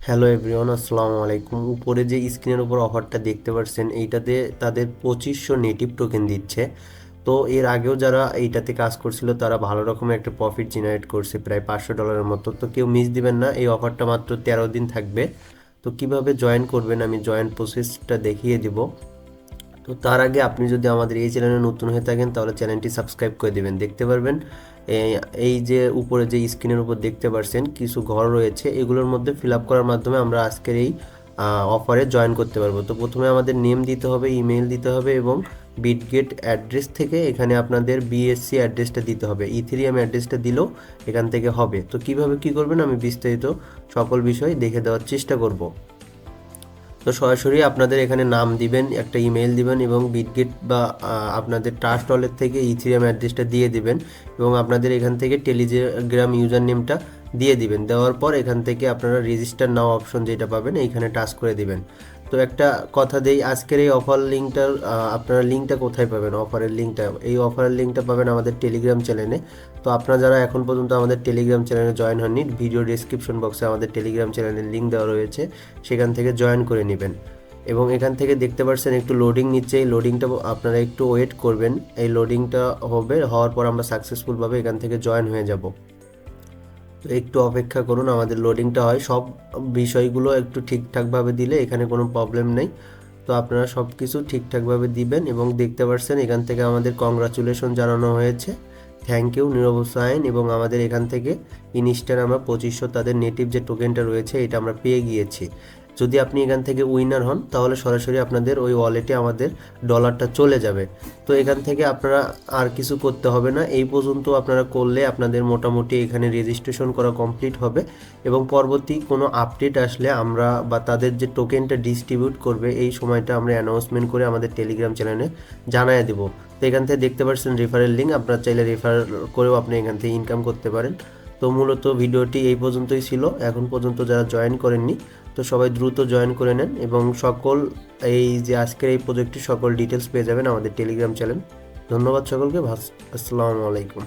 Hello everyone, আসসালামু আলাইকুম। উপরে যে স্ক্রিনের উপর অফারটা দেখতে পাচ্ছেন, এইটাতে তাদের 2500 নেটিভ টোকেন দিচ্ছে। তো এর আগেও যারা এইটাতে কাজ করছিল তারা ভালো রকমের একটা প্রফিট জেনারেট করছে, প্রায় $500 মতো। তো কেউ মিস দিবেন না, এই অফারটা মাত্র 13 দিন থাকবে। তো কিভাবে জয়েন করবেন আমি জয়েন প্রসেসটা দেখিয়ে দিব। তো তার আগে আপনি যদি আমাদের এই চ্যানেলে নতুন হয়ে থাকেন তাহলে চ্যানেলটি সাবস্ক্রাইব করে দেবেন। দেখতে পারবেন এই যে উপরে যে স্ক্রিনের উপর দেখতে পাচ্ছেন কিছু ঘর রয়েছে, এগুলোর মধ্যে ফিল আপ করার মাধ্যমে আমরা আজকের এই অফারে জয়েন করতে পারবো। তো প্রথমে আমাদের নেম দিতে হবে, ইমেল দিতে হবে এবং বিটগেট অ্যাড্রেস থেকে এখানে আপনাদের বিএসসি অ্যাড্রেসটা দিতে হবে। ইথেরিয়াম অ্যাড্রেসটা দিলেও এখান থেকে হবে। তো কিভাবে কি করবেন আমি বিস্তারিত সকল বিষয় দেখে দেওয়ার চেষ্টা করব। তো সরাসরি আপনাদের এখানে নাম দিবেন, একটা ইমেল দিবেন এবং বিটগেট বা আপনাদের ট্রাস্ট ওয়ালেট থেকে ইথিরিয়াম অ্যাড্রেসটা দিয়ে দিবেন এবং আপনাদের এখান থেকে টেলিগ্রাম ইউজার নেমটা দিয়ে দিবেন। দেওয়ার পর এখান থেকে আপনারা রেজিস্টার নাও অপশন যেটা পাবেন এইখানে টাচ করে দিবেন। তো একটা কথা দেই, আজকের এই অফার লিঙ্কটার আপনারা লিঙ্কটা কোথায় পাবেন? অফারের লিঙ্কটা, এই অফারের লিঙ্কটা পাবেন আমাদের টেলিগ্রাম চ্যানেলে। তো আপনারা যারা এখন পর্যন্ত আমাদের টেলিগ্রাম চ্যানেলে জয়েন হননি, ভিডিও ডেসক্রিপশন বক্সে আমাদের টেলিগ্রাম চ্যানেলের লিঙ্ক দেওয়া রয়েছে, সেখান থেকে জয়েন করে নেবেন। এবং এখান থেকে দেখতে পাচ্ছেন একটু লোডিং নিচ্ছে, এই লোডিংটা আপনারা একটু ওয়েট করবেন। এই লোডিংটা হওয়ার পর আমরা সাকসেসফুলভাবে এখান থেকে জয়েন হয়ে যাব। তো একটু অপেক্ষা করুন, আমাদের লোডিংটা হয়। সব বিষয়গুলো একটু ঠিকঠাকভাবে দিলে এখানে কোনো প্রবলেম নেই। তো আপনারা সব কিছু ঠিকঠাকভাবে দিবেন এবং দেখতে পাচ্ছেন এখান থেকে আমাদের কংগ্রাচুলেশন জানানো হয়েছে, থ্যাংক ইউ নীরব হোসাইন। এবং আমাদের এখান থেকে ইনস্ট্যান্ট আমরা 2500 তাদের নেটিভ যে টোকেনটা রয়েছে এটা আমরা পেয়ে গিয়েছি। যদি আপনি এখান থেকে উইনার হন তাহলে সরাসরি আপনাদের ওই ওয়ালেটে আমাদের ডলারটা চলে যাবে। তো এখান থেকে আপনারা আর কিছু করতে হবে না, এই পর্যন্ত আপনারা করলে আপনাদের মোটামুটি এখানে রেজিস্ট্রেশন করা কমপ্লিট হবে এবং পরবর্তী কোনো আপডেট আসলে আমরা বা তাদের যে টোকেনটা ডিস্ট্রিবিউট করবে এই সময়টা আমরা অ্যানাউন্সমেন্ট করে আমাদের টেলিগ্রাম চ্যানেলে জানিয়ে দেবো। তো এখান থেকে দেখতে পাচ্ছেন রেফারেল লিঙ্ক, আপনারা চাইলে রেফার করেও আপনি এখান থেকে ইনকাম করতে পারেন। তো মূলত ভিডিওটি এই পর্যন্তই ছিল। এখন পর্যন্ত যারা জয়েন করেননি তো সবাই দ্রুত জয়েন করে নেন এবং সকল এই যে আজকের এই প্রজেক্টটির সকল ডিটেলস পেয়ে যাবেন আমাদের টেলিগ্রাম চ্যানেল। ধন্যবাদ সকলকে। আসসালামু আলাইকুম।